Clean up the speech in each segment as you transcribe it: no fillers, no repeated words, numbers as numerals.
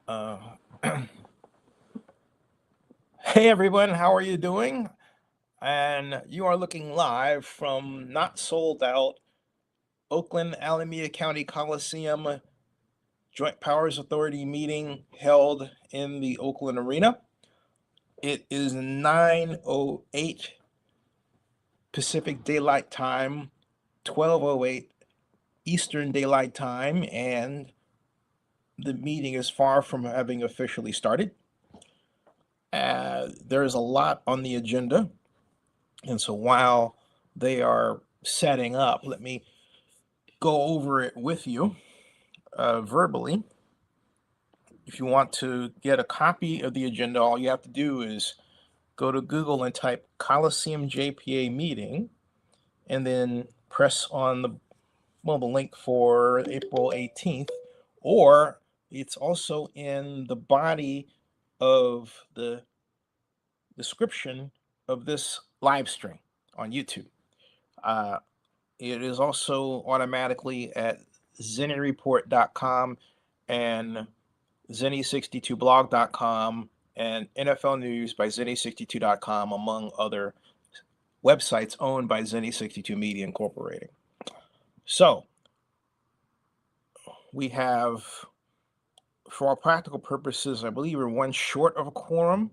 Uh, hey everyone, how are you doing? And you are looking live from not sold out Oakland-Alameda County Coliseum Joint Powers Authority meeting held in the Oakland Arena. It is 9:08 Pacific Daylight Time, 12:08 Eastern Daylight Time, and the meeting is far from having officially started. There is a lot on the agenda, and so while they are setting up, let me go over it with you verbally. If you want to get a copy of the agenda, all you have to do is go to Google and type Coliseum JPA meeting, and then press on the link for April 18th, or it's also in the body of the description of this live stream on YouTube. It is also automatically at zenireport.com and zenny62blog.com and NFL News by zenny62.com, among other websites owned by Zenny62 Media Incorporated. So we have, for all practical purposes, I believe we're one short of a quorum.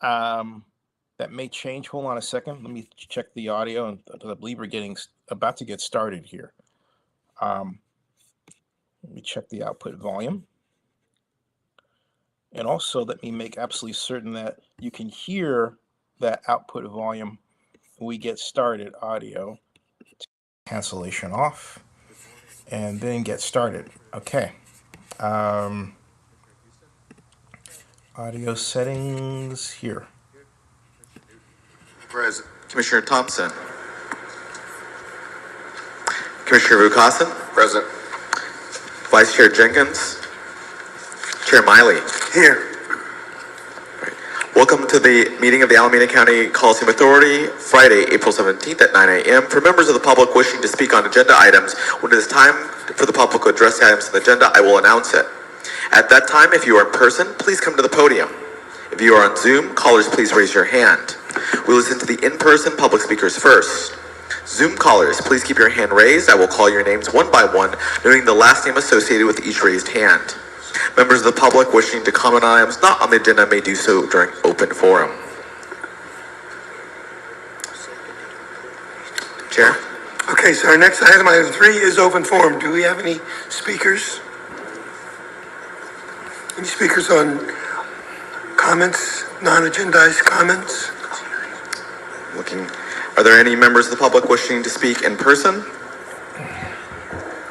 That may change. Hold on a second. Let me check the audio, and I believe we're about to get started here. Let me check the output volume. And also let me make absolutely certain that you can hear that output volume when we get started. Audio cancellation off, and then get started. Okay. Audio settings here. Present. Commissioner Thompson. Commissioner Vukasin. Present. Vice Chair Jenkins. Chair Miley. Here. Right. Welcome to the meeting of the Alameda County Coliseum Authority, Friday, April 17th at 9 a.m. For members of the public wishing to speak on agenda items, when it is time for the public to address the items on the agenda, I will announce it. At that time, if you are in person, please come to the podium. If you are on Zoom, callers, please raise your hand. We listen to the in-person public speakers first. Zoom callers, please keep your hand raised. I will call your names one by one, noting the last name associated with each raised hand. Members of the public wishing to comment on items not on the agenda may do so during open forum. Chair? Okay, so our next item 3, is open forum. Do we have any speakers? Any speakers on comments, non-agendized comments? Are there any members of the public wishing to speak in person?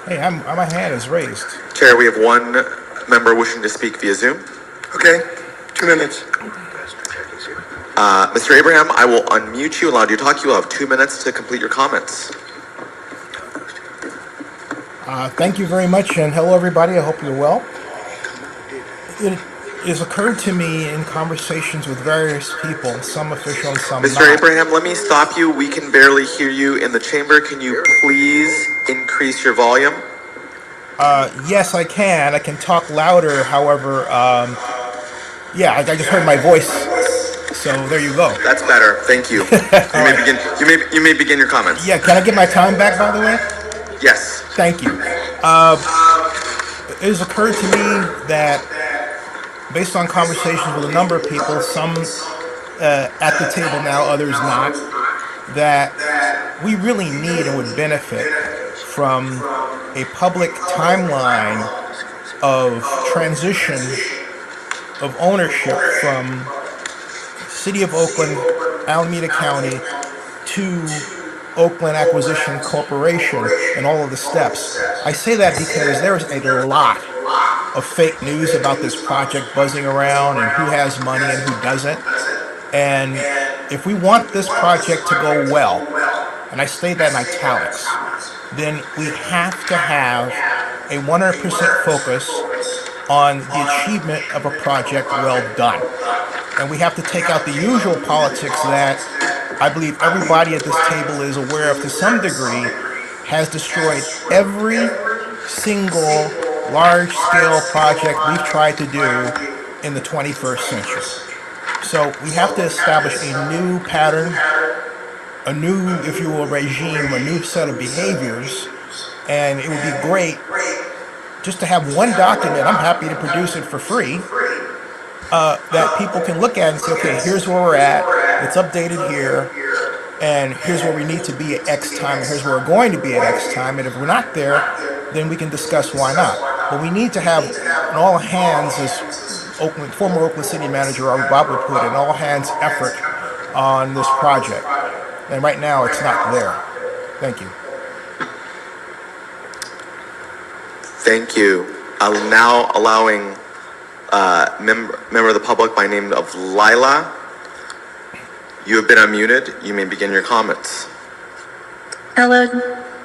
Hey, my hand is raised. Chair, we have one member wishing to speak via Zoom. Okay, 2 minutes. Mr. Abraham, I will unmute you, allow you to talk. You will have 2 minutes to complete your comments. Thank you very much, and hello everybody. I hope you're well. It has occurred to me in conversations with various people, some official and some not. Mr. Abraham, let me stop you. We can barely hear you in the chamber. Can you please increase your volume? Yes, I can. I can talk louder. However, yeah, I just heard my voice. So there you go. That's better. Thank you. You may begin your comments. Yeah, can I get my time back, by the way? Yes. Thank you. It has occurred to me that, based on conversations with a number of people, some at the table now, others not, that we really need and would benefit from a public timeline of transition of ownership from City of Oakland, Alameda County to Oakland Acquisition Corporation and all of the steps. I say that because there is a lot of fake news about this project buzzing around and who has money and who doesn't. And if we want this project to go well, and I say that in italics, then we have to have a 100% focus on the achievement of a project well done. And we have to take out the usual politics that I believe everybody at this table is aware of to some degree has destroyed every single large-scale project we've tried to do in the 21st century. So we have to establish a new pattern, a new, if you will, regime, a new set of behaviors, and it would be great just to have one document. I'm happy to produce it for free, that people can look at and say, okay, here's where we're at, it's updated here, and here's where we need to be at X time, and here's where we're going to be at X time, and if we're not there, then we can discuss why not. But we need to have an all hands, as former Oakland City Manager Bob would put it, an all hands effort on this project. And right now it's not there. Thank you. Thank you. I'm now allowing member of the public by name of Lila. You have been unmuted. You may begin your comments. Hello,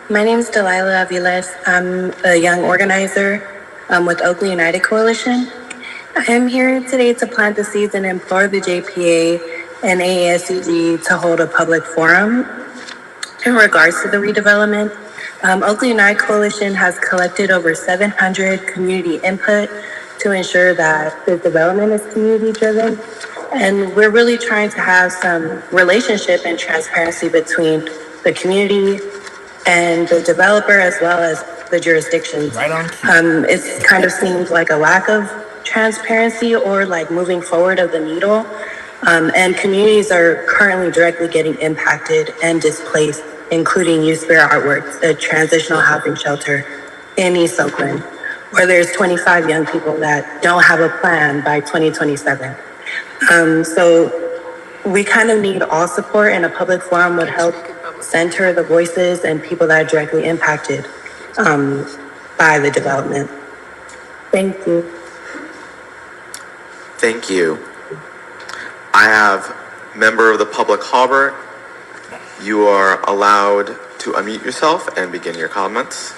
my name is Delilah Aviles. I'm a young organizer with Oakland United Coalition. I am here today to plant the seeds and implore the JPA and AASCG to hold a public forum in regards to the redevelopment. Oakland United Coalition has collected over 700 community input to ensure that the development is community driven. And we're really trying to have some relationship and transparency between the community and the developer as well as the jurisdictions. Right on. It kind of seems like a lack of transparency or like moving forward of the needle. And communities are currently directly getting impacted and displaced, including Youth Spirit Artworks, a transitional housing shelter in East Oakland, where there's 25 young people that don't have a plan by 2027. So we kind of need all support, and a public forum would help center the voices and people that are directly impacted by the development. Thank you. Thank you. I have member of the public, Halbert. You are allowed to unmute yourself and begin your comments.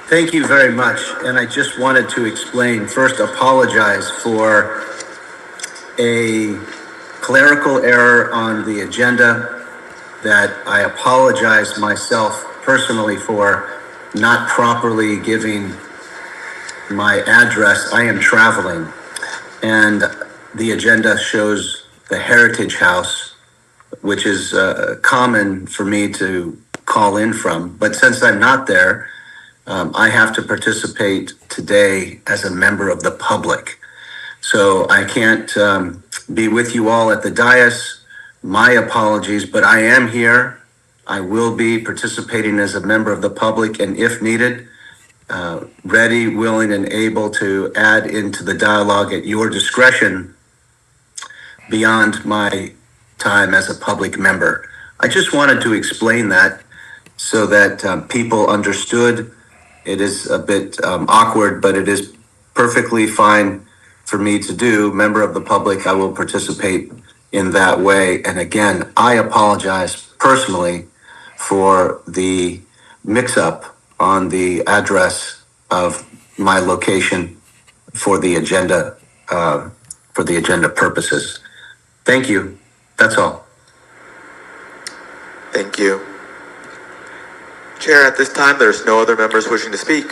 Thank you very much. And I just wanted to explain, first apologize for a clerical error on the agenda that I apologize myself personally for not properly giving my address. I am traveling, and the agenda shows the Heritage House, which is common for me to call in from. But since I'm not there, I have to participate today as a member of the public. So I can't be with you all at the dais. My apologies, but I am here. I will be participating as a member of the public, and if needed, ready, willing, and able to add into the dialogue at your discretion beyond my time as a public member. I just wanted to explain that so that people understood. It is a bit awkward, but it is perfectly fine for me to do. Member of the public, I will participate in that way. And again, I apologize personally for the mix-up on the address of my location for the agenda purposes. Thank you. That's all. Thank you. Chair, at this time, there's no other members wishing to speak.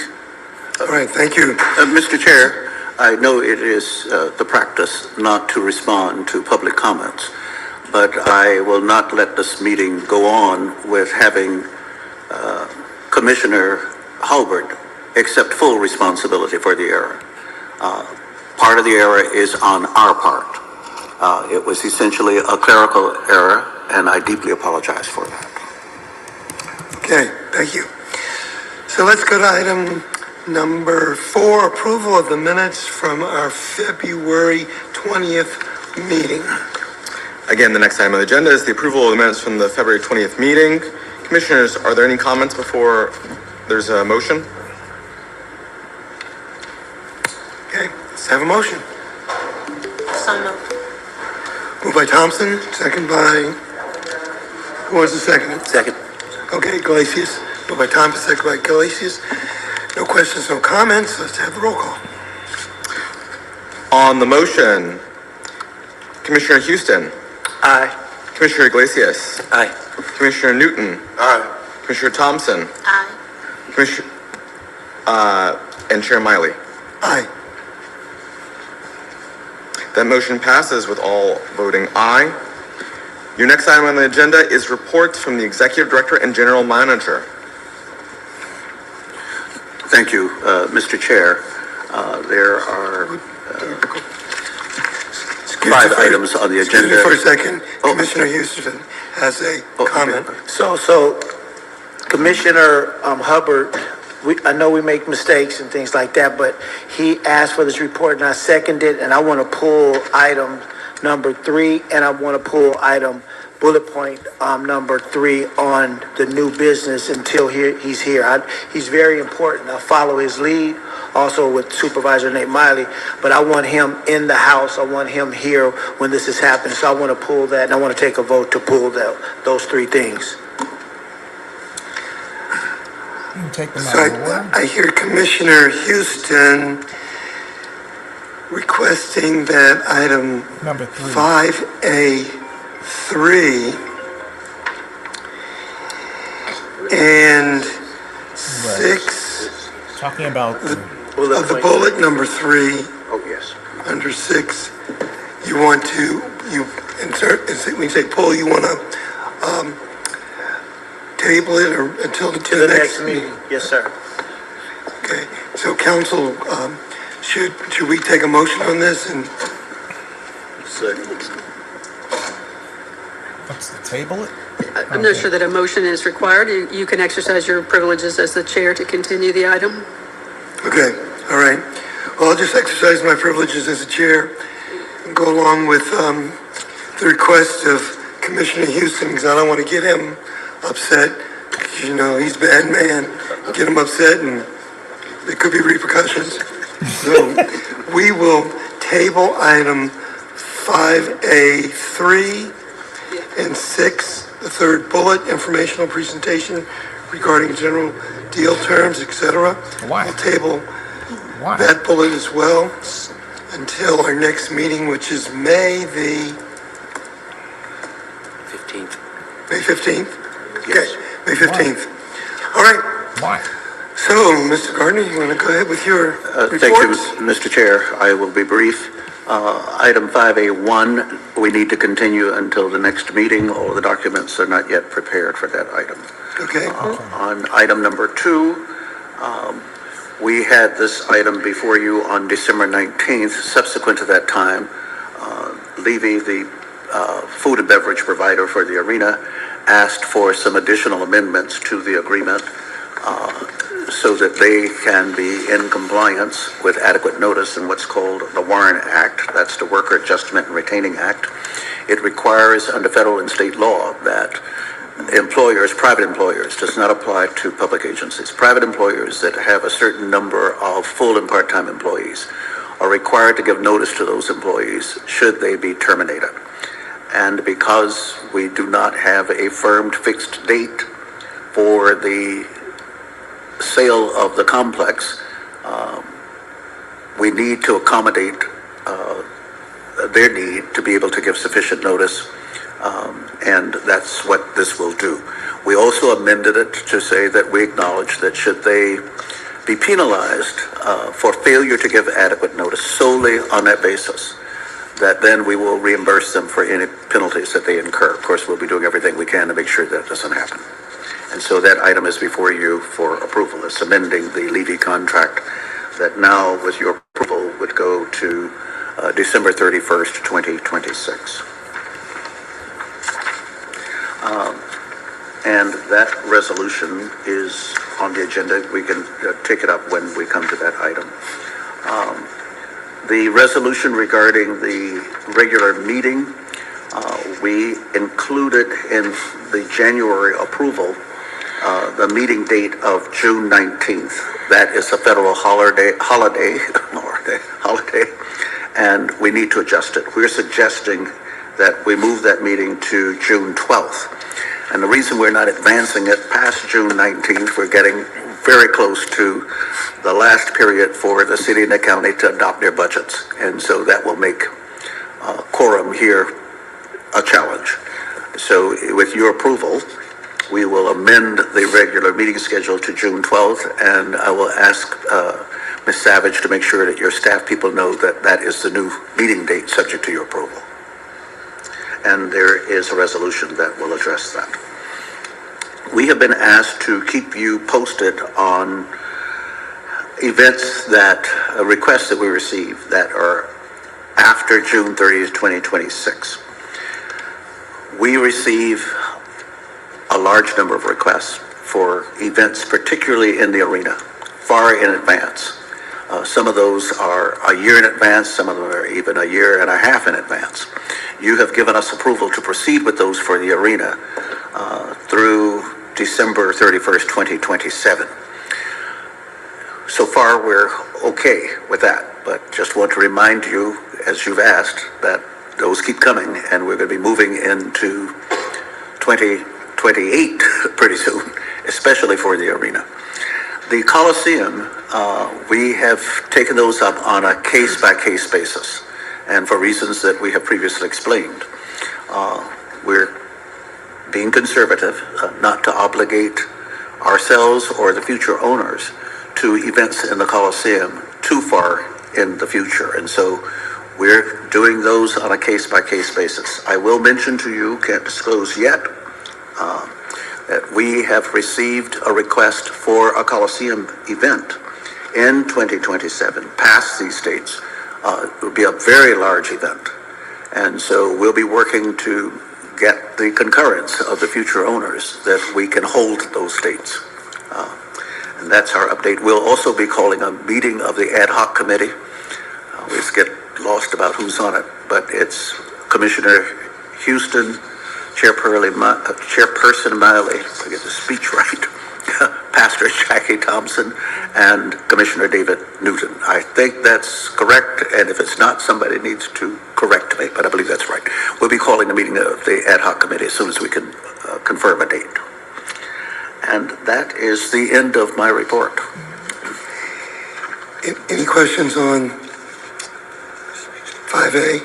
All right, thank you. Mr. Chair, I know it is the practice not to respond to public comments, but I will not let this meeting go on with having Commissioner Halbert accept full responsibility for the error. Part of the error is on our part. It was essentially a clerical error, and I deeply apologize for that. Okay, thank you. So let's go to item number 4, approval of the minutes from our February 20th meeting. Again, the next item on the agenda is the approval of the minutes from the February 20th meeting. Commissioners, are there any comments before there's a motion? Okay, let's have a motion. So moved. Moved by Thompson, second by, who wants the second? Second. Okay, Galasius. Moved by Thompson, second by Galasius. No questions, no comments. Let's have the roll call. On the motion, Commissioner Houston. Aye. Commissioner Iglesias. Aye. Commissioner Newton. Aye. Commissioner Thompson. Aye. and Chair Miley. Aye. That motion passes with all voting aye. Your next item on the agenda is reports from the Executive Director and General Manager. Thank you, Mr. Chair. There are 5 items on the agenda. Excuse me for a second. Commissioner Houston has a comment. So Commissioner Hubbard, I know we make mistakes and things like that, but he asked for this report and I seconded, and I want to pull item number 3, and I want to pull item bullet point number 3 on the new business until he's here. He's very important. I follow his lead, also with Supervisor Nate Miley, but I want him in the house. I want him here when this is happening. So I want to pull that, and I want to take a vote to pull those 3 things. You can take them So out of order. I hear Commissioner Houston requesting that item Number 3. 5A3 and 6 Talking about of the bullet number 3 Oh, yes. under 6. You want to insert, when you say pull, you want to table it or until the next meeting? Yes, sir. Okay, so council, should we take a motion on this? And what's the table it? I'm not sure that a motion is required. You can exercise your privileges as the chair to continue the item. okay, all right. Well, I'll just exercise my privileges as a chair and go along with the request of Commissioner Houston, because I don't want to get him upset. You know, he's a bad man. Get him upset and there could be repercussions. So we will table item 5A3 and 6, the 3rd bullet, informational presentation regarding general deal terms, etc. Why? We'll table Why? that bullet as well until our next meeting, which is May the 15th. May 15th? Yes. Okay, May 15th. All right, Why? so, Mr. Gardner, you want to go ahead with your reports? Thank you, Mr. Chair. I will be brief. Item 5A1, we need to continue until the next meeting. All the documents are not yet prepared for that item. Okay, On item number 2, we had this item before you on December 19th. Subsequent to that time, Levy, the food and beverage provider for the arena, asked for some additional amendments to the agreement so that they can be in compliance with adequate notice in what's called the WARN Act. That's the Worker Adjustment and Retaining Act. It requires under federal and state law that employers, private employers, does not apply to public agencies. Private employers that have a certain number of full and part-time employees are required to give notice to those employees should they be terminated. And because we do not have a firm fixed date for the sale of the complex, we need to accommodate their need to be able to give sufficient notice, and that's what this will do. We also amended it to say that we acknowledge that should they be penalized for failure to give adequate notice solely on that basis, that then we will reimburse them for any penalties that they incur. Of course, we'll be doing everything we can to make sure that doesn't happen. And so that item is before you for approval. It's amending the Levy contract that now, with your approval, would go to December 31st, 2026. And that resolution is on the agenda. We can take it up when we come to that item. The resolution regarding the regular meeting, we included in the January approval the meeting date of June 19th. That is a federal holiday, and we need to adjust it. We're suggesting that we move that meeting to June 12th. And the reason we're not advancing it past June 19th, we're getting very close to the last period for the city and the county to adopt their budgets. And so that will make quorum here a challenge. So with your approval, we will amend the regular meeting schedule to June 12th, and I will ask Ms. Savage, to make sure that your staff people know that that is the new meeting date subject to your approval. And there is a resolution that will address that. We have been asked to keep you posted on events requests that we receive that are after June 30th, 2026. We receive a large number of requests for events, particularly in the arena, far in advance. Some of those are a year in advance, some of them are even a year and a half in advance. You have given us approval to proceed with those for the arena through December 31st, 2027. So far, we're okay with that, but just want to remind you, as you've asked, that those keep coming, and we're going to be moving into 2028 pretty soon, especially for the arena. The Coliseum, we have taken those up on a case-by-case basis, and for reasons that we have previously explained. We're being conservative, not to obligate ourselves or the future owners to events in the Coliseum too far in the future. And so we're doing those on a case-by-case basis. I will mention to you, can't disclose yet, that we have received a request for a Coliseum event in 2027, past these dates. It will be a very large event. And so we'll be working to get the concurrence of the future owners that we can hold those dates. And that's our update. We'll also be calling a meeting of the ad hoc committee. We just get lost about who's on it, but it's Commissioner Houston, Chairperson Miley, if I get the speech right, Pastor Jackie Thompson, and Commissioner David Newton. I think that's correct, and if it's not, somebody needs to correct me, but I believe that's right. We'll be calling a meeting of the ad hoc committee as soon as we can confirm a date. And that is the end of my report. Any questions on 5A?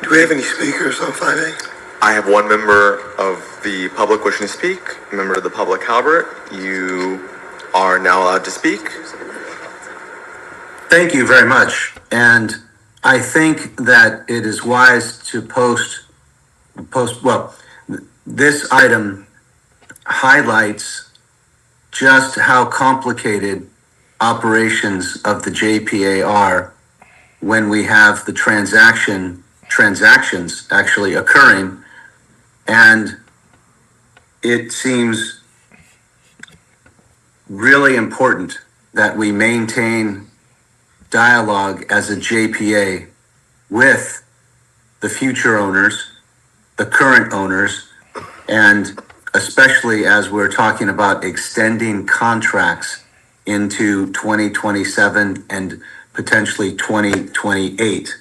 Do we have any speakers on 5A? I have one member of the public wishing to speak. Member of the public, Halbert, you are now allowed to speak. Thank you very much. And I think that it is wise to this item highlights just how complicated operations of the JPA are when we have the transactions actually occurring. And it seems really important that we maintain dialogue as a JPA with the future owners, the current owners, and especially as we're talking about extending contracts into 2027 and potentially 2028.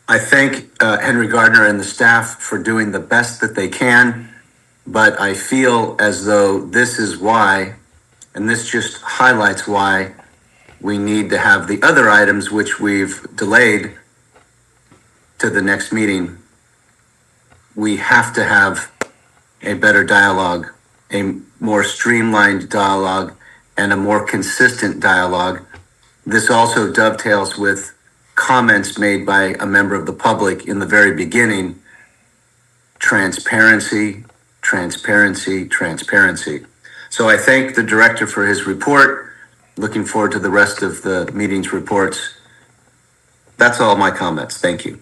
I thank Henry Gardner and the staff for doing the best that they can, but I feel as though this is why, and this just highlights why, we need to have the other items which we've delayed to the next meeting. We have to have a better dialogue, a more streamlined dialogue, and a more consistent dialogue. This also dovetails with comments made by a member of the public in the very beginning. Transparency, transparency, transparency. So I thank the director for his report. Looking forward to the rest of the meeting's reports. That's all my comments. Thank you.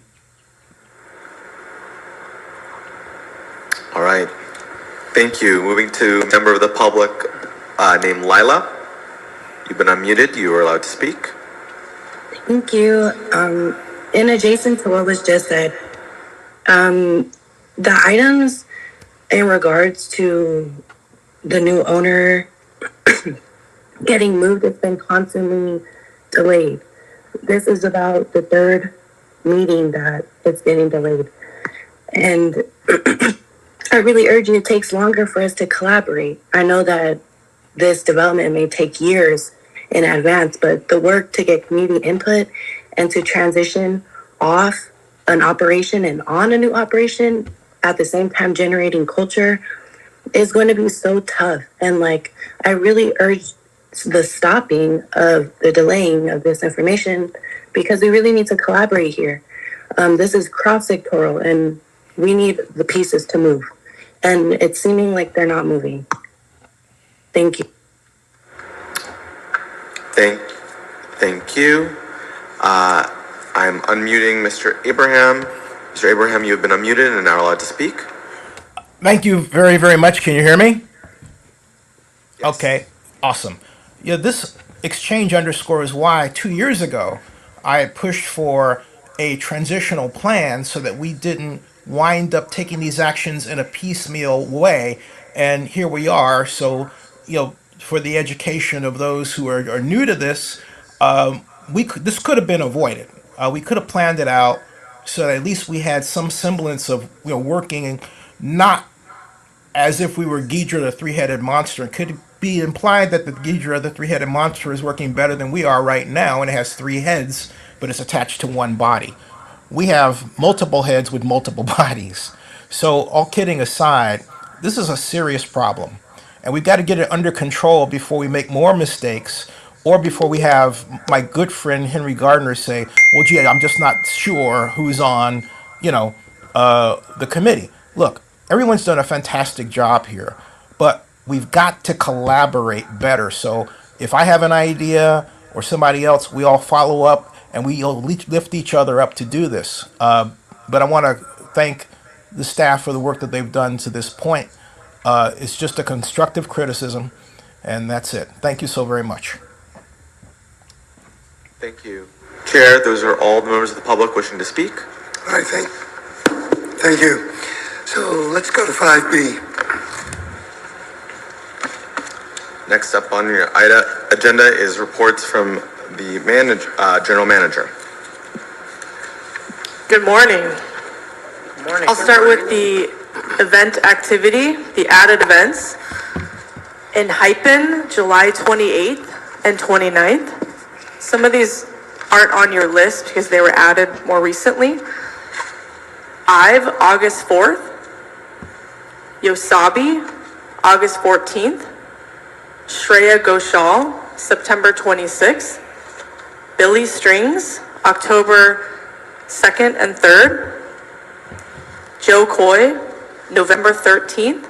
All right. Thank you. Moving to a member of the public named Lila. You've been unmuted. You are allowed to speak. Thank you. In adjacent to what was just said, the items in regards to the new owner getting moved has been constantly delayed. This is about the third meeting that it's getting delayed. And I really urge you, it takes longer for us to collaborate. I know that this development may take years in advance, but the work to get community input and to transition off an operation and on a new operation, at the same time generating culture, is going to be so tough. And like, I really urge the stopping of the delaying of this information because we really need to collaborate here. This is cross-sectoral and we need the pieces to move. And it's seeming like they're not moving. Thank you. Thank you. I'm unmuting Mr. Abraham. Mr. Abraham, you have been unmuted and are allowed to speak. Thank you very, very much. Can you hear me? Yes. Okay, awesome. Yeah, this exchange underscores why 2 years ago I pushed for a transitional plan so that we didn't wind up taking these actions in a piecemeal way. And here we are. So, for the education of those who are new to this, this could have been avoided. We could have planned it out so that at least we had some semblance of working, not as if we were Ghidra the three-headed monster. It could be implied that the Ghidra the three-headed monster is working better than we are right now, and it has 3 heads, but it's attached to one body. We have multiple heads with multiple bodies. So, all kidding aside, this is a serious problem, and we've got to get it under control before we make more mistakes, or before we have my good friend Henry Gardner say, "Well, gee, I'm just not sure who's on, the committee." Look, everyone's done a fantastic job here, but we've got to collaborate better. So if I have an idea or somebody else, we all follow up and we lift each other up to do this. But I want to thank the staff for the work that they've done to this point. It's just a constructive criticism, and that's it. Thank you so very much. Thank you. Chair, those are all the members of the public wishing to speak. All right, thank you. So let's go to 5B. Next up on your agenda is reports from the general manager. Good morning. I'll start with the event activity, the added events. In Hypen, July 28th and 29th. Some of these aren't on your list because they were added more recently. IVE, August 4th. Yosabi, August 14th. Shreya Ghoshal, September 26th. Billy Strings, October 2nd and 3rd. Joe Coy, November 13th.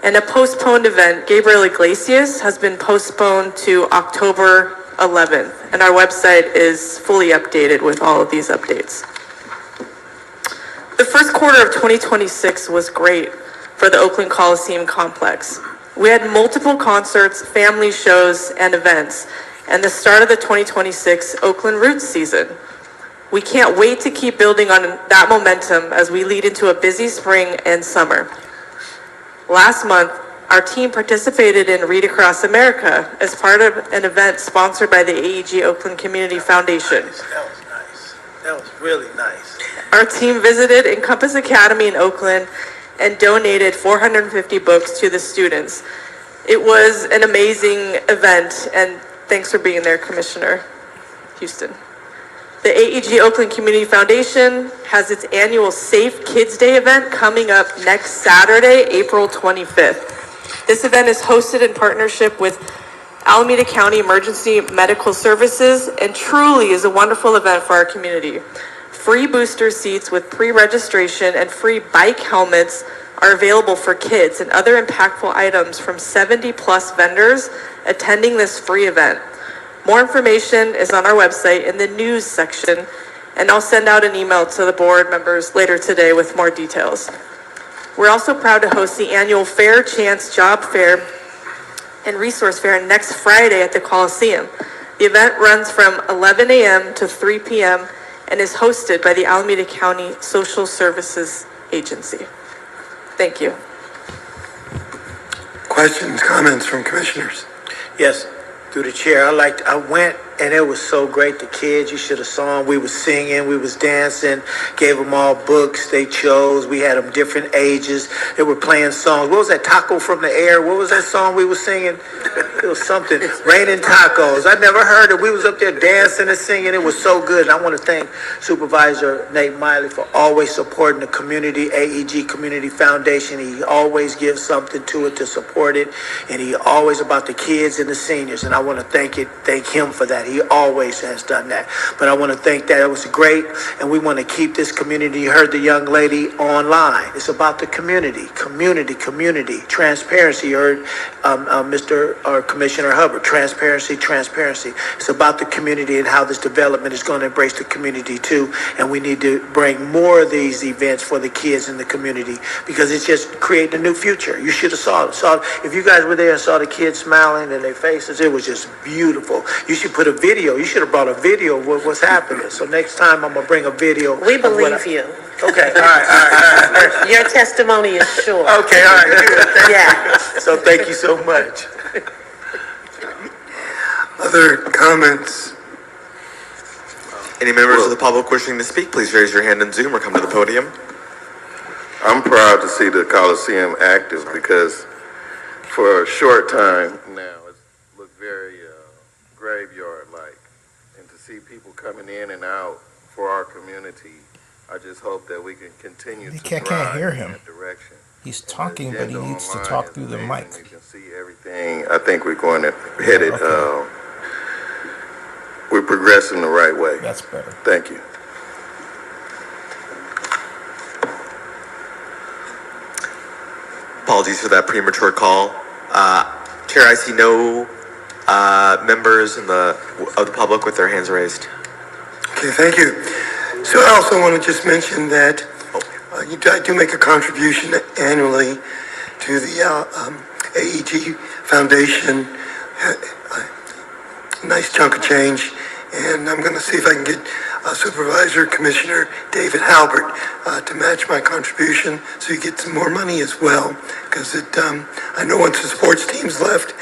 And a postponed event, Gabriel Iglesias, has been postponed to October 11th. And our website is fully updated with all of these updates. The first quarter of 2026 was great for the Oakland Coliseum complex. We had multiple concerts, family shows, and events, and the start of the 2026 Oakland Roots season. We can't wait to keep building on that momentum as we lead into a busy spring and summer. Last month, our team participated in Read Across America as part of an event sponsored by the AEG Oakland Community Foundation. That was nice. That was really nice. Our team visited Encompass Academy in Oakland and donated 450 books to the students. It was an amazing event, and thanks for being there, Commissioner Houston. The AEG Oakland Community Foundation has its annual Safe Kids Day event coming up next Saturday, April 25th. This event is hosted in partnership with Alameda County Emergency Medical Services and truly is a wonderful event for our community. Free booster seats with pre-registration and free bike helmets are available for kids and other impactful items from 70+ vendors attending this free event. More information is on our website in the news section, and I'll send out an email to the board members later today with more details. We're also proud to host the annual Fair Chance Job Fair and Resource Fair next Friday at the Coliseum. The event runs from 11 a.m. to 3 p.m. and is hosted by the Alameda County Social Services Agency. Thank you. Questions, comments from commissioners? Yes, through the chair, I went and it was so great. The kids, you should have saw them. We was singing, we was dancing, gave them all books they chose. We had them different ages. They were playing songs. What was that, Taco from the Air? What was that song we was singing? It was something, Raining Tacos. I never heard it. We was up there dancing and singing. It was so good. And I want to thank Supervisor Nate Miley for always supporting the community, AEG Community Foundation. He always gives something to it to support it, and he always about the kids and the seniors, and I want to thank him for that. He always has done that. But I want to thank that. It was great, and we want to keep this community. You heard the young lady online. It's about the community, transparency. You heard Commissioner Hubbard, transparency. It's about the community and how this development is going to embrace the community too, and we need to bring more of these events for the kids in the community because it's just creating a new future. You should have saw if you guys were there and saw the kids smiling in their faces, it was just beautiful. You should put a video. You should have brought a video of what's happening. So next time I'm gonna bring a video. We believe you. Okay, all right. Your testimony is sure. Okay, all right, good. Yeah. So thank you so much. Other comments? Any members of the public wishing to speak, please raise your hand in Zoom or come to the podium. I'm proud to see the Coliseum active because for a short time now it's looked very graveyard-like. And to see people coming in and out for our community, I just hope that we can continue to can't drive hear in him. that direction. He's talking, but he needs to talk through the mic. You can see everything. I think we're going to hit it. Okay. We're progressing the right way. That's better. Thank you. Apologies for that premature call. Chair, I see no members of the public with their hands raised. Okay, thank you. So I also want to just mention that I do make a contribution annually to the AEG Foundation, a nice chunk of change, and I'm going to see if I can get Supervisor Commissioner David Halbert to match my contribution so you get some more money as well, because I know once the sports teams left,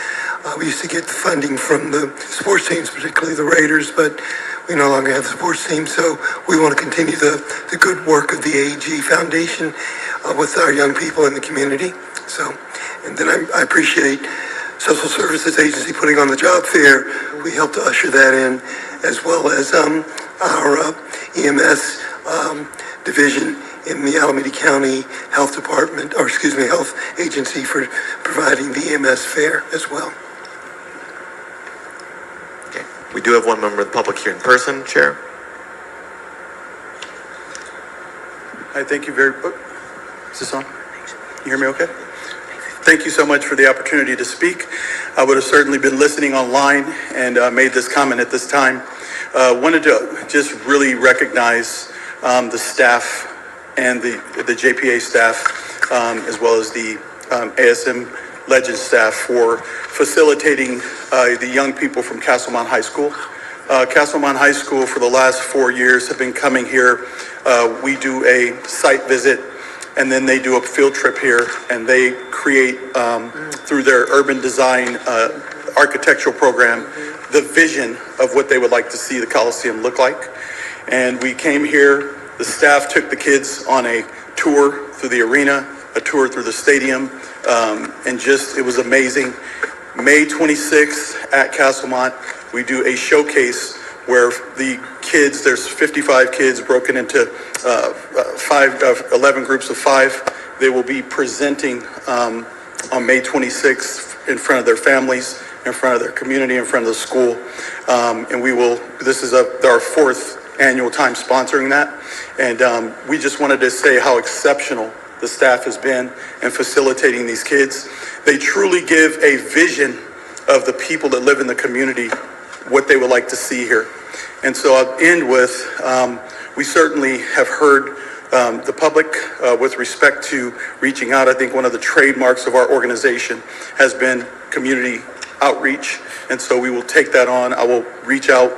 we used to get the funding from the sports teams, particularly the Raiders, but we no longer have the sports team, so we want to continue the good work of the AEG Foundation with our young people in the community. So, and then I appreciate Social Services Agency putting on the job fair. We helped to usher that in, as well as our EMS division in the Alameda County Health Department, Health Agency for providing the EMS fair as well. Okay. We do have one member of the public here in person, Chair. Hi, thank you very much. Is this on? You hear me okay? Thank you so much for the opportunity to speak. I would have certainly been listening online and made this comment at this time. Wanted to just really recognize the staff and the JPA staff, as well as the ASM Legends staff for facilitating the young people from Castlemont High School. Castlemont High School for the last 4 years have been coming here. We do a site visit, and then they do a field trip here, and they create, through their urban design architectural program, the vision of what they would like to see the Coliseum look like. And we came here, the staff took the kids on a tour through the arena, a tour through the stadium, and just, it was amazing. May 26th at Castlemont, we do a showcase where the kids, there's 55 kids broken into 11 groups of 5. They will be presenting on May 26th in front of their families, in front of their community, in front of the school. And we will, this is our 4th annual time sponsoring that. And we just wanted to say how exceptional the staff has been in facilitating these kids. They truly give a vision of the people that live in the community, what they would like to see here. And so I'll end with, we certainly have heard the public with respect to reaching out. I think one of the trademarks of our organization has been community outreach. And so we will take that on. I will reach out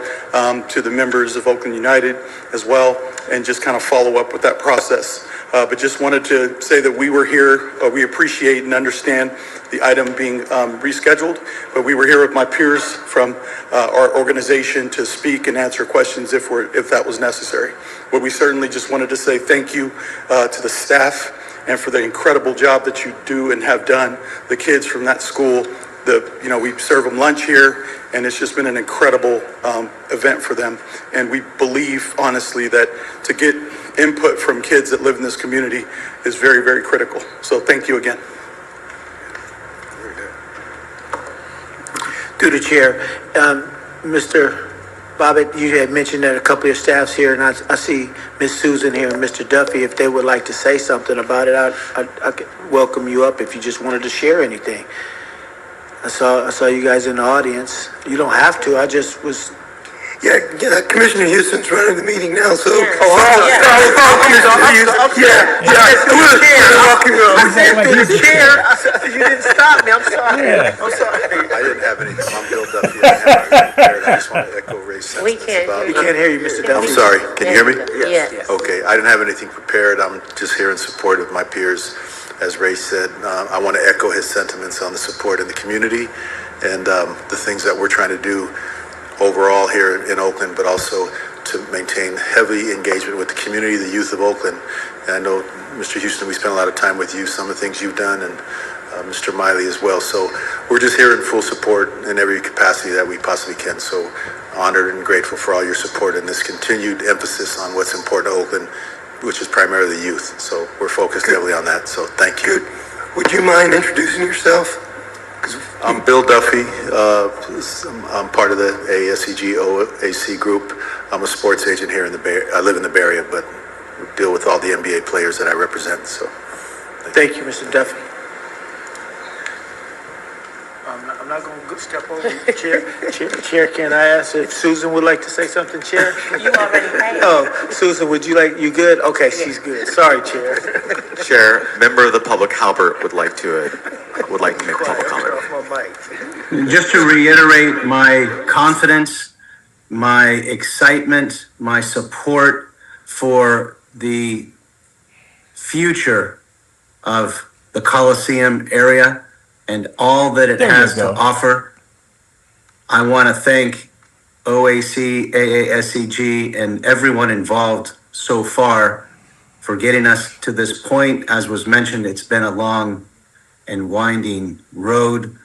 to the members of Oakland United as well. and just kind of follow up with that process. But just wanted to say that we were here, we appreciate and understand the item being rescheduled, but we were here with my peers from our organization to speak and answer questions if that was necessary. But we certainly just wanted to say thank you to the staff and for the incredible job that you do and have done. The kids from that school, we serve them lunch here, and it's just been an incredible event for them. And we believe, honestly, that to get input from kids that live in this community is very, very critical. So thank you again. Through the chair, Mr. Bobbitt, you had mentioned that a couple of your staffs here, and I see Ms. Susan here and Mr. Duffy. If they would like to say something about it, I could welcome you up if you just wanted to share anything. I saw you guys in the audience. You don't have to. I just was. Yeah, Commissioner Houston's running the meeting now, so. You didn't stop me. I'm sorry. Yeah. I'm sorry. I didn't have any. I'm Bill Duffy. I didn't have anything prepared. I just want to echo Ray's sentiments about We can't hear you, Mr. Duffy. I'm sorry. Can you hear me? Yes. Okay. I didn't have anything prepared. I'm just here in support of my peers. As Ray said, I want to echo his sentiments on the support in the community and the things that we're trying to do overall here in Oakland, but also to maintain heavy engagement with the community, the youth of Oakland. And I know, Mr. Houston, we spent a lot of time with you, some of the things you've done, and Mr. Miley as well. So we're just here in full support in every capacity that we possibly can. So honored and grateful for all your support and this continued emphasis on what's important to Oakland, which is primarily the youth. So we're focused heavily on that. So thank you. Good. Would you mind introducing yourself? I'm Bill Duffy. I'm part of the ASEG OAC group. I'm a sports agent here in the Bay. I live in the Bay Area, but deal with all the NBA players that I represent. So, Thank you, Mr. Duffy. I'm not going to step over you. Chair, can I ask if Susan would like to say something, Chair? You already paid. Oh, Susan, you good? Okay, she's good. Sorry, Chair. Chair, member of the public, Halbert, would like to make public comment. Just to reiterate my confidence, my excitement, my support for the future of the Coliseum area and all that it has to offer. I want to thank OAC, AASEG, and everyone involved so far for getting us to this point. As was mentioned, it's been a long and winding road,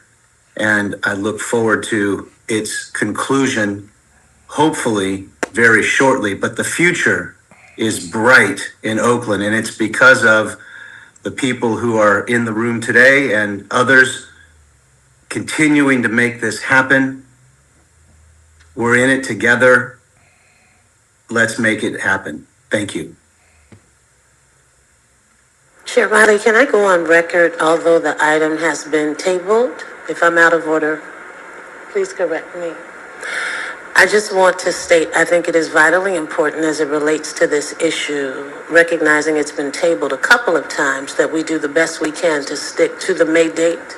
and I look forward to its conclusion, hopefully very shortly. But the future is bright in Oakland, and it's because of the people who are in the room today and others continuing to make this happen. We're in it together. Let's make it happen. Thank you. Chair Riley, can I go on record, although the item has been tabled? If I'm out of order, please correct me. I just want to state, I think it is vitally important as it relates to this issue, recognizing it's been tabled a couple of times, that we do the best we can to stick to the May date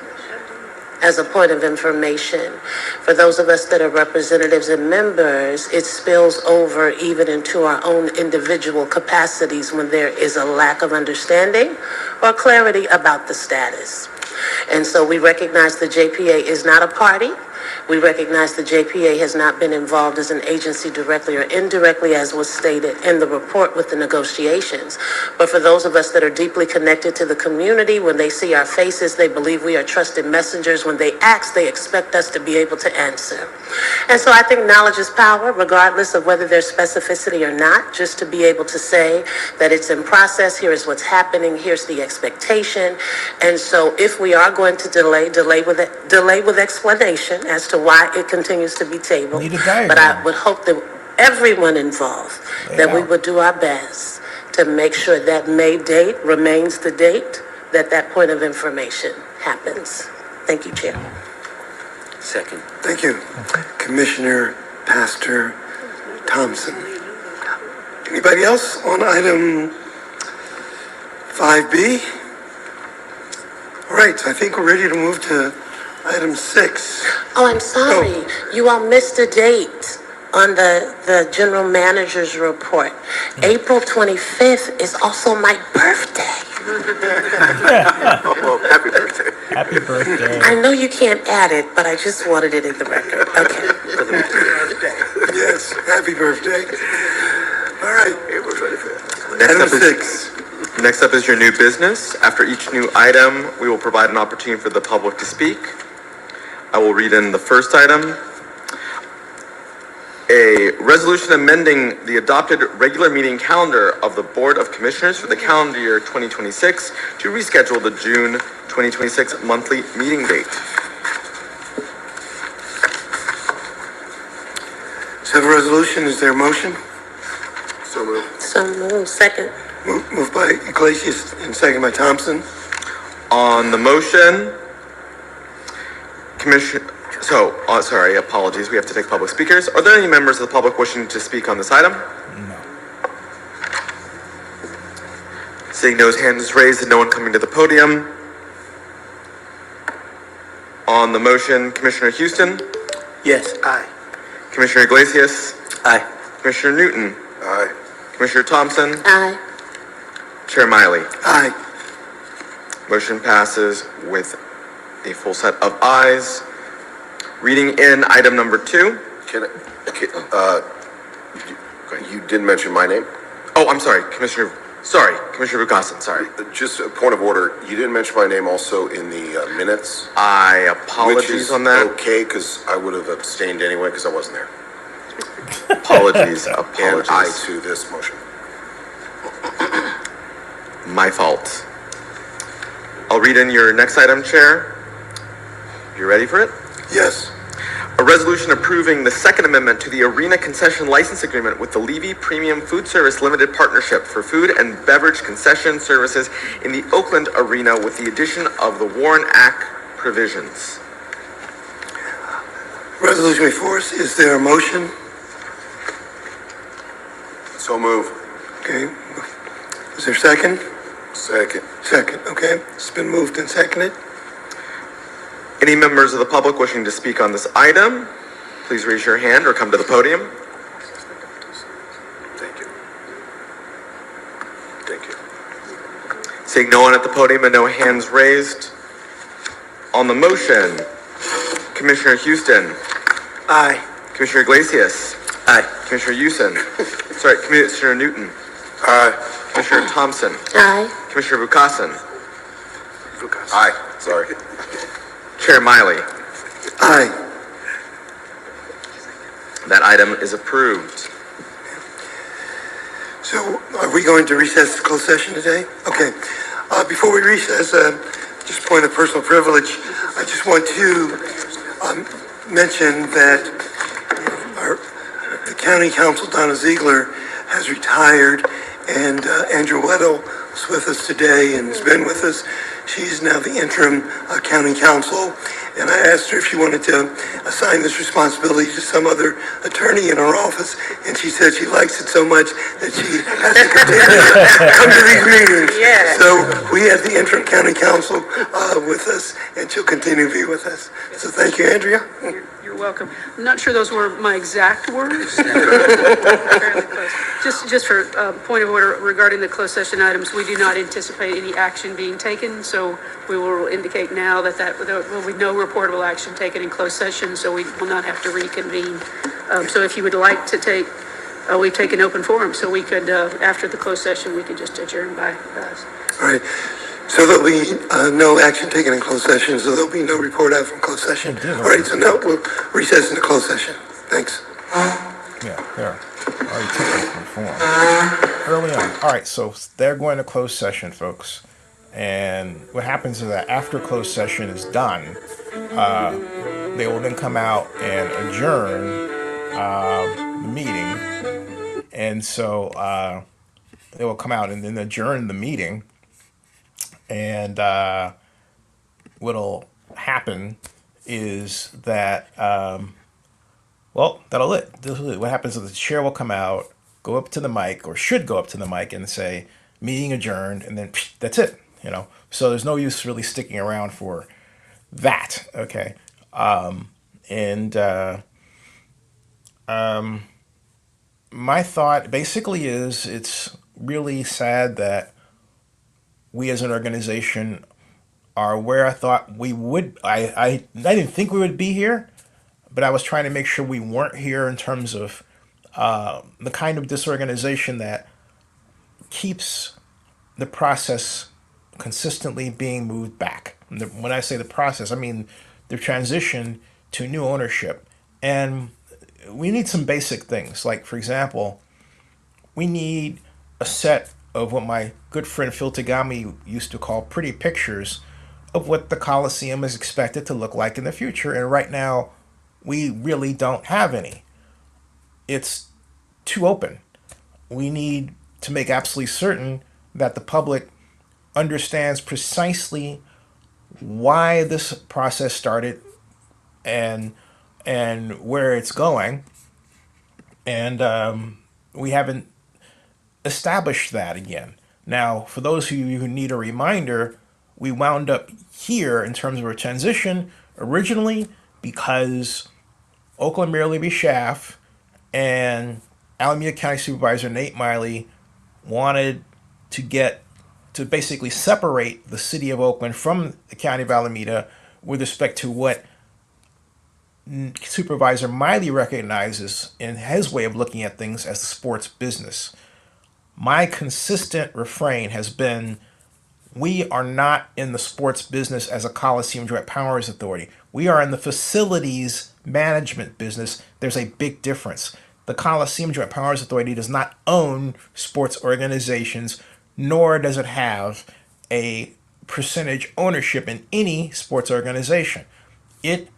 as a point of information. For those of us that are representatives and members, it spills over even into our own individual capacities when there is a lack of understanding or clarity about the status. And so we recognize the JPA is not a party. We recognize the JPA has not been involved as an agency directly or indirectly, as was stated in the report with the negotiations. But for those of us that are deeply connected to the community, when they see our faces, they believe we are trusted messengers. When they ask, they expect us to be able to answer. And so I think knowledge is power, regardless of whether there's specificity or not, just to be able to say that it's in process, here is what's happening, here's the expectation. And so if we are going to delay with explanation as to why it continues to be tabled. But I would hope that everyone involved, that we would do our best to make sure that May date remains the date that that point of information happens. Thank you, Chair. Second. Thank you. Commissioner Pastor Thompson. Anybody else on item 5B? All right, so I think we're ready to move to item 6. Oh, I'm sorry. You all missed a date on the general manager's report. April 25th is also my birthday. Well, happy birthday. Happy birthday. I know you can't add it, but I just wanted it in the record. Okay. Yes, happy birthday. All right, April 25th. Next up is your new business. After each new item, we will provide an opportunity for the public to speak. I will read in the first item. A resolution amending the adopted regular meeting calendar of the Board of Commissioners for the calendar year 2026 to reschedule the June 2026 monthly meeting date. so the resolution, is there a motion? So moved. So moved. Second. Moved by Iglesias and second by Thompson. On the motion, sorry, apologies, we have to take public speakers. Are there any members of the public wishing to speak on this item? No. Seeing no hands raised and no one coming to the podium. On the motion, Commissioner Houston, Yes, aye. Commissioner Iglesias, Aye. Commissioner Newton, Aye. Commissioner Thompson, Aye. Chair Miley. Aye. Motion passes with a full set of ayes. Reading in item number 2. You didn't mention my name? Oh, I'm sorry, Commissioner Vukasin, sorry. Just a point of order, you didn't mention my name also in the minutes? I Which apologize is on that. okay, because I would have abstained anyway, because I wasn't there. Apologies, And apologies. I to this motion. My fault. I'll read in your next item, Chair. You ready for it? Yes. A resolution approving the Second Amendment to the Arena Concession License Agreement with the Levy Premium Food Service Limited Partnership for food and beverage concession services in the Oakland Arena with the addition of the WARN Act provisions. Resolution before us, is there a motion? So move. Okay. Is there a second? Second. Second, okay. It's been moved and seconded. Any members of the public wishing to speak on this item, please raise your hand or come to the podium. Thank you. Thank you. Seeing no one at the podium and no hands raised. On the motion, Commissioner Houston, Aye. Commissioner Iglesias, Aye. Commissioner Houston, sorry, Commissioner Newton, Aye. Commissioner Thompson, Aye. Commissioner Vukasin, Aye. Sorry. Chair Miley. Aye. That item is approved. So are we going to recess to closed session today? Okay. Before we recess, just point of personal privilege, I just want to mention that the county council, Donna Ziegler, has retired, and Andrew Weddle is with us today and has been with us. She's now the interim county counsel, and I asked her if she wanted to assign this responsibility to some other attorney in her office, and she said she likes it so much that she has to continue to come to these meetings. Yeah. So we have the interim county counsel with us, and she'll continue to be with us. So thank you, Andrea. You're welcome. I'm not sure those were my exact words. Fairly close. Just for point of order regarding the closed session items, we do not anticipate any action being taken, so we will indicate now that there will be no reportable action taken in closed session, so we will not have to reconvene. So if you would like to take, we've taken open forum, so we could, after the closed session, we could just adjourn by us. All right. So there'll be no action taken in closed session, so there'll be no report out from closed session. All right, so now we'll recess into closed session. Thanks. Yeah, there. Already took open forum. Early on. All right, so they're going to closed session, folks. And what happens is that after closed session is done, they will then come out and adjourn the meeting. And so they will come out and then adjourn the meeting. And what'll happen is that, that'll it. What happens is the chair will come out, go up to the mic, or should go up to the mic and say, meeting adjourned, and then that's it, So there's no use really sticking around for that, okay? my thought basically is it's really sad that we as an organization are where I thought we would. I didn't think we would be here, but I was trying to make sure we weren't here in terms of the kind of disorganization that keeps the process consistently being moved back. When I say the process, I mean the transition to new ownership. And we need some basic things. Like, for example, we need a set of what my good friend Phil Tagami used to call pretty pictures of what the Coliseum is expected to look like in the future. And right now, we really don't have any. It's too open. We need to make absolutely certain that the public understands precisely why this process started and where it's going. And we haven't established that again. Now, for those of you who need a reminder, we wound up here in terms of a transition originally because Oakland Mayor Levy Schaff and Alameda County Supervisor Nate Miley wanted to basically separate the city of Oakland from the county of Alameda with respect to what Supervisor Miley recognizes in his way of looking at things as the sports business. My consistent refrain has been, we are not in the sports business as a Coliseum Joint Powers Authority. We are in the facilities management business. There's a big difference. The Coliseum Joint Powers Authority does not own sports organizations, nor does it have a percentage ownership in any sports organization. It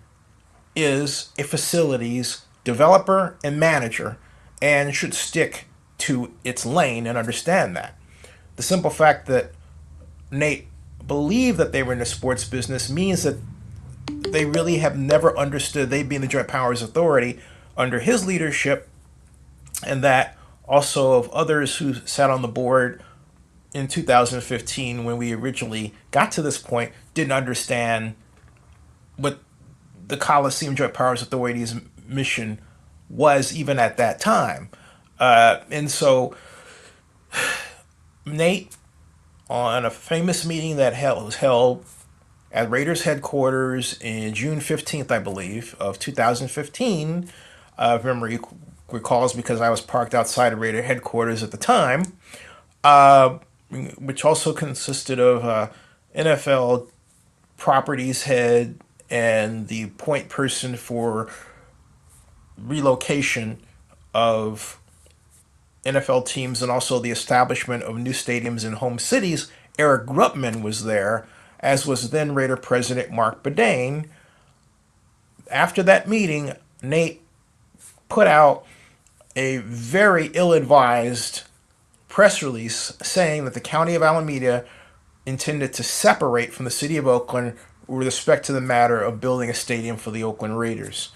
is a facilities developer and manager and should stick to its lane and understand that. The simple fact that Nate believed that they were in the sports business means that they really have never understood, they being the Joint Powers Authority under his leadership, and that also of others who sat on the board in 2015 when we originally got to this point, didn't understand what the Coliseum Joint Powers Authority's mission was even at that time. And so Nate, on a famous meeting that was held at Raiders headquarters in June 15th, I believe, of 2015, if memory recalls, because I was parked outside of Raider headquarters at the time, which also consisted of NFL properties head and the point person for relocation of NFL teams and also the establishment of new stadiums in home cities. Eric Grutman was there, as was then Raider President Mark Bedane. After that meeting, Nate put out a very ill-advised press release saying that the county of Alameda intended to separate from the city of Oakland with respect to the matter of building a stadium for the Oakland Raiders.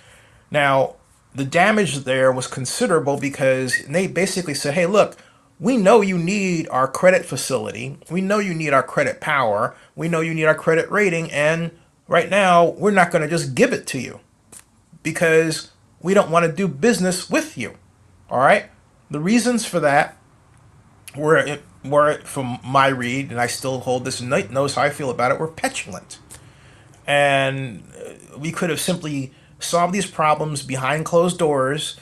Now, the damage there was considerable because Nate basically said, hey, look, we know you need our credit facility. We know you need our credit power. We know you need our credit rating. And right now, we're not going to just give it to you because we don't want to do business with you. All right? The reasons for that were from my read, and I still hold this, and Nate knows how I feel about it, were petulant. And we could have simply solved these problems behind closed doors.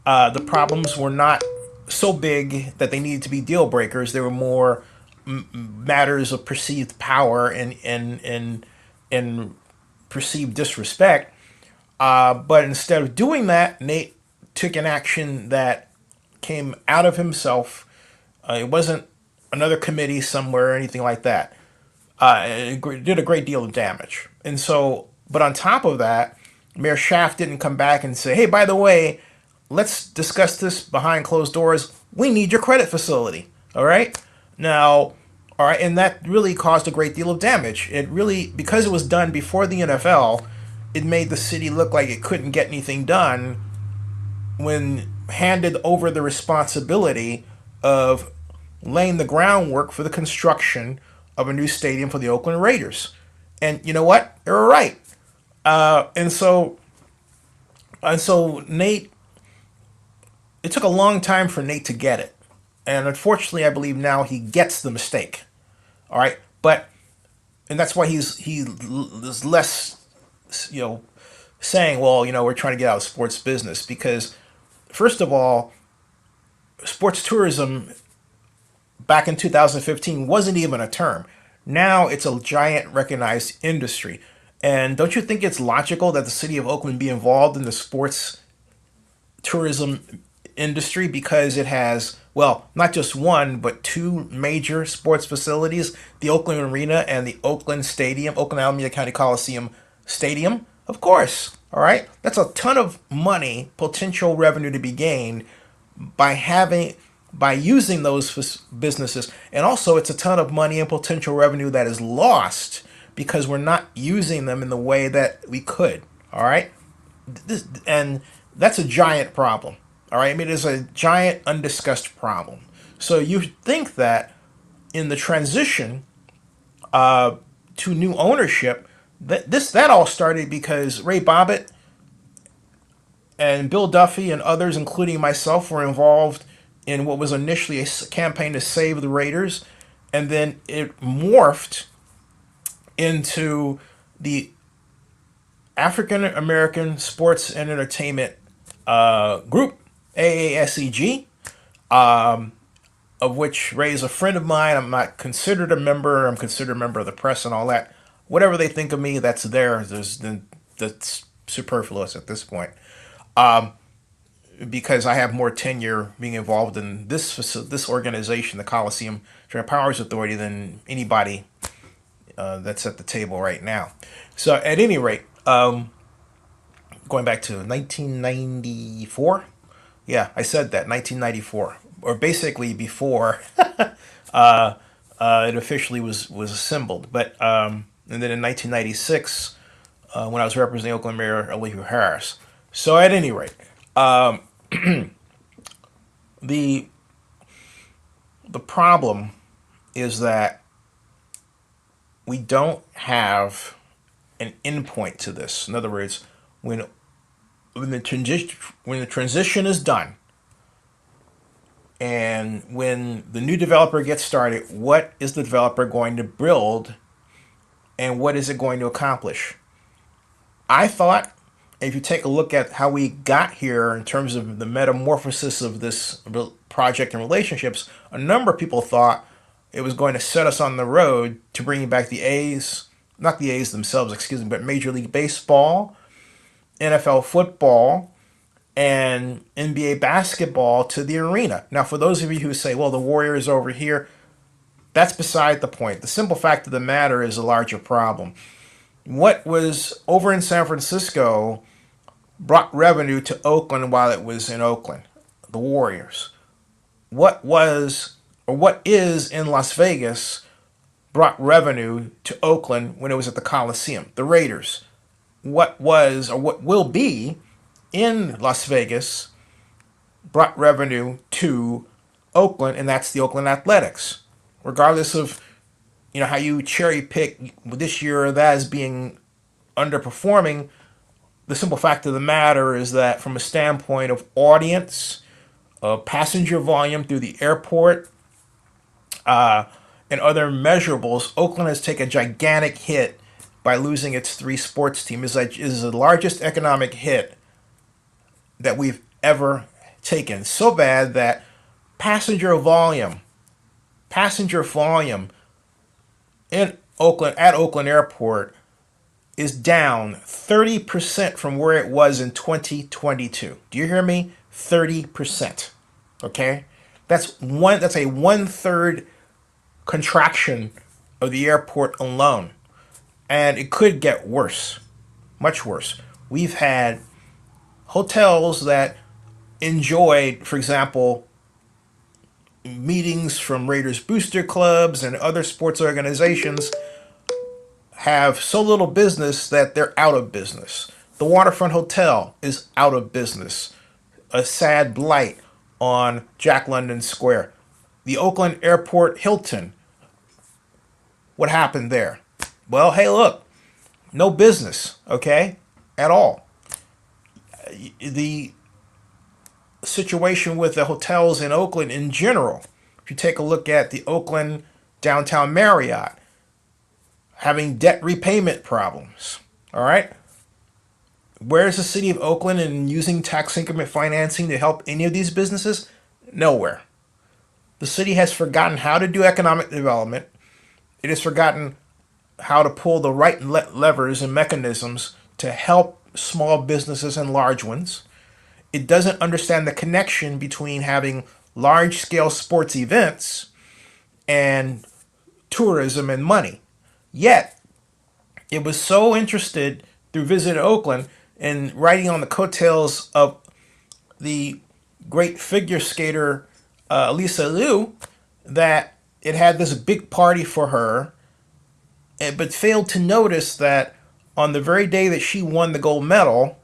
The problems were not so big that they needed to be deal breakers. They were more matters of perceived power and perceived disrespect. But instead of doing that, Nate took an action that came out of himself. It wasn't another committee somewhere or anything like that. It did a great deal of damage. And so, but on top of that, Mayor Schaff didn't come back and say, hey, by the way, let's discuss this behind closed doors. We need your credit facility. All right? Now, all right, and that really caused a great deal of damage. It really, because it was done before the NFL, it made the city look like it couldn't get anything done when handed over the responsibility of laying the groundwork for the construction of a new stadium for the Oakland Raiders. And you know what? They were right. And so Nate it took a long time for Nate to get it. And unfortunately, I believe now he gets the mistake. All right. And that's why he is less, saying, well, we're trying to get out of sports business, because first of all, sports tourism back in 2015 wasn't even a term. Now it's a giant recognized industry. And don't you think it's logical that the city of Oakland be involved in the sports tourism industry, because it has, well, not just one, but two major sports facilities, the Oakland Arena and the Oakland Stadium, Oakland-Alameda County Coliseum Stadium? Of course, all right? That's a ton of money, potential revenue to be gained by using those businesses. And also, it's a ton of money and potential revenue that is lost because we're not using them in the way that we could, all right? And that's a giant problem. All right, I mean, it's a giant undiscussed problem. So you think that in the transition to new ownership, that all started because Ray Bobbitt and Bill Duffy and others, including myself, were involved in what was initially a campaign to save the Raiders, and then it morphed into the African American Sports and Entertainment Group, AASEG, of which Ray is a friend of mine. I'm not considered a member. I'm considered a member of the press and all that. Whatever they think of me, that's theirs. That's superfluous at this point, because I have more tenure being involved in this organization, the Coliseum Joint Powers Authority, than anybody that's at the table right now. So at any rate, going back to 1994. Yeah, I said that, 1994, or basically before it officially was assembled. But and then in 1996, when I was representing Oakland Mayor Levy Harris. So at any rate, the problem is that we don't have an endpoint to this. In other words, when the transition is done, and when the new developer gets started, what is the developer going to build, and what is it going to accomplish? I thought, if you take a look at how we got here in terms of the metamorphosis of this project and relationships, a number of people thought it was going to set us on the road to bringing back the A's, not the A's themselves, excuse me, but Major League Baseball, NFL football, and NBA basketball to the arena. Now, for those of you who say, well, the Warriors over here, that's beside the point. The simple fact of the matter is a larger problem. What was over in San Francisco brought revenue to Oakland while it was in Oakland, the Warriors. What was, or what is in Las Vegas brought revenue to Oakland when it was at the Coliseum, the Raiders. What was, or what will be, in Las Vegas brought revenue to Oakland, and that's the Oakland Athletics. Regardless of, how you cherry pick this year or that as being underperforming, the simple fact of the matter is that from a standpoint of audience, passenger volume through the airport, and other measurables, Oakland has taken a gigantic hit by losing its three sports teams. It is the largest economic hit that we've ever taken. So bad that passenger volume in Oakland, at Oakland Airport, is down 30% from where it was in 2022. Do you hear me? 30%. Okay? That's a 1/3 contraction of the airport alone. And it could get worse, much worse. We've had hotels that enjoyed, for example, meetings from Raiders booster clubs and other sports organizations have so little business that they're out of business. The Waterfront Hotel is out of business. A sad blight on Jack London Square. The Oakland Airport Hilton. What happened there? Well, hey, look, no business, okay, at all. The situation with the hotels in Oakland in general. If you take a look at the Oakland downtown Marriott, having debt repayment problems. All right. Where's the city of Oakland in using tax increment financing to help any of these businesses? Nowhere. The city has forgotten how to do economic development. It has forgotten how to pull the right levers and mechanisms to help small businesses and large ones. It doesn't understand the connection between having large-scale sports events and tourism and money. Yet, it was so interested through Visit Oakland and riding on the coattails of the great figure skater Lisa Liu that it had this big party for her, but failed to notice that on the very day that she won the gold medal,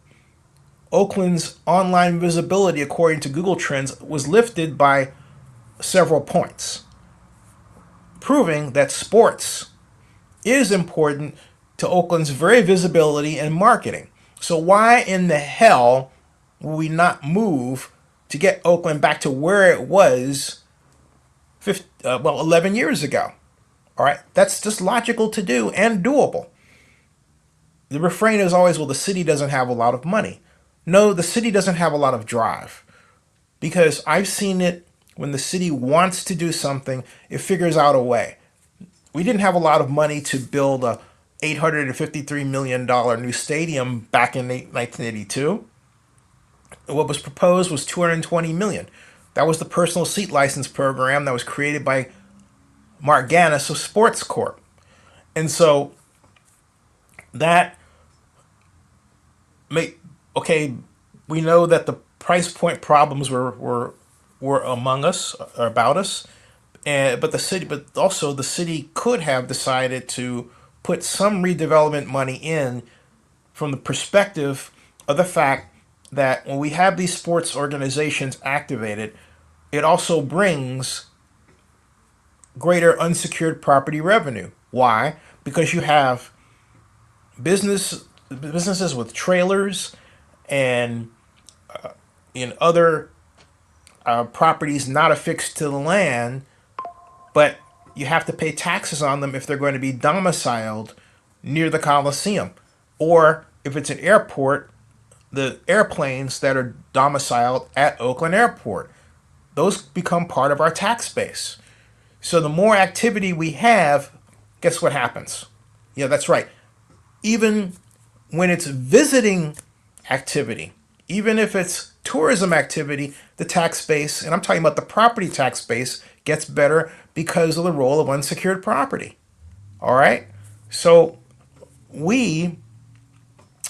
Oakland's online visibility, according to Google Trends, was lifted by several points, proving that sports is important to Oakland's very visibility and marketing. So why in the hell will we not move to get Oakland back to where it was 11 years ago? All right, that's just logical to do and doable. The refrain is always, well, the city doesn't have a lot of money. No, the city doesn't have a lot of drive, because I've seen it when the city wants to do something, it figures out a way. We didn't have a lot of money to build a $853 million new stadium back in 1982. What was proposed was $220 million. That was the personal seat license program that was created by Mark Gannis of Sports Corp. And so that we know that the price point problems were among us, or about us, but the city could have decided to put some redevelopment money in from the perspective of the fact that when we have these sports organizations activated, it also brings greater unsecured property revenue. Why? Because you have businesses with trailers and in other properties not affixed to the land, but you have to pay taxes on them if they're going to be domiciled near the Coliseum. Or if it's an airport, the airplanes that are domiciled at Oakland Airport. Those become part of our tax base. So the more activity we have, guess what happens? Yeah, that's right. Even when it's visiting activity, even if it's tourism activity, the tax base, and I'm talking about the property tax base, gets better because of the role of unsecured property. All right? So we,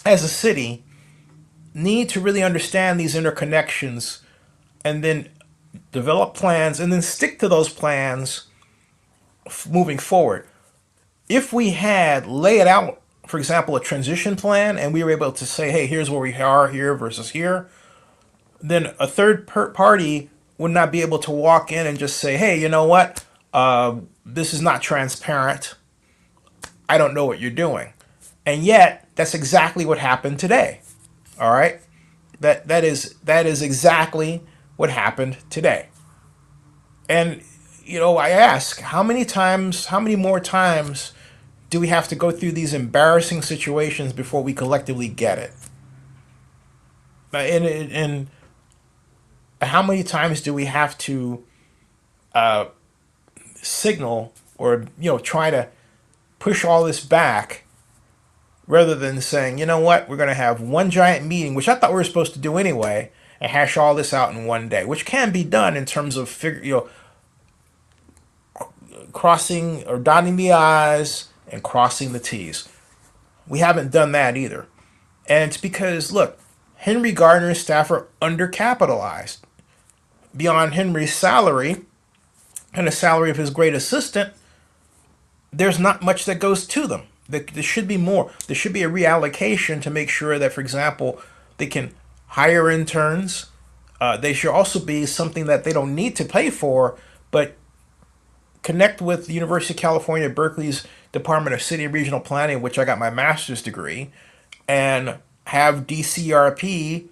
as a city, need to really understand these interconnections and then develop plans and then stick to those plans moving forward. If we had laid out, for example, a transition plan and we were able to say, hey, here's where we are here versus here, then a third party would not be able to walk in and just say, hey, you know what? This is not transparent. I don't know what you're doing. And yet, that's exactly what happened today. All right? That is exactly what happened today. And, I ask, how many more times do we have to go through these embarrassing situations before we collectively get it? And how many times do we have to signal or, try to push all this back rather than saying, you know what, we're going to have one giant meeting, which I thought we were supposed to do anyway, and hash all this out in one day, which can be done in terms of crossing or dotting the I's and crossing the T's. We haven't done that either. And it's because, look, Henry Gardner's staff are undercapitalized. Beyond Henry's salary and the salary of his great assistant, there's not much that goes to them. There should be more. There should be a reallocation to make sure that, for example, they can hire interns. They should also be something that they don't need to pay for, but connect with the University of California, Berkeley's Department of City and Regional Planning, which I got my master's degree, and have DCRP,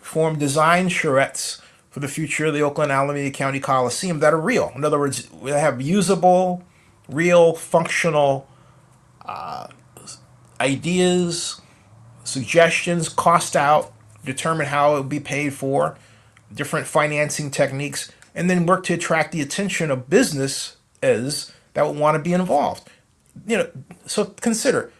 form design charrettes for the future of the Oakland-Alameda County Coliseum that are real. In other words, we have usable, real, functional ideas, suggestions, cost out, determine how it will be paid for, different financing techniques, and then work to attract the attention of businesses that will want to be involved. So consider,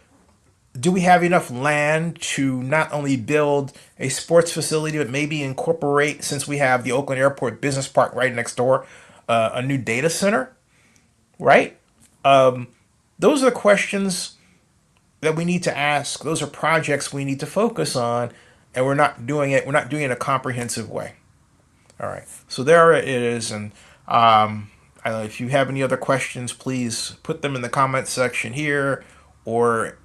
do we have enough land to not only build a sports facility, but maybe incorporate, since we have the Oakland Airport Business Park right next door, a new data center, right? Those are the questions that we need to ask. Those are projects we need to focus on, and we're not doing it. We're not doing it in a comprehensive way. All right. So there it is. And if you have any other questions, please put them in the comment section here, or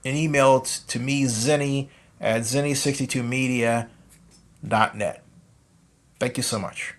an email to me, Zenny, at zenny62media.net. Thank you so much.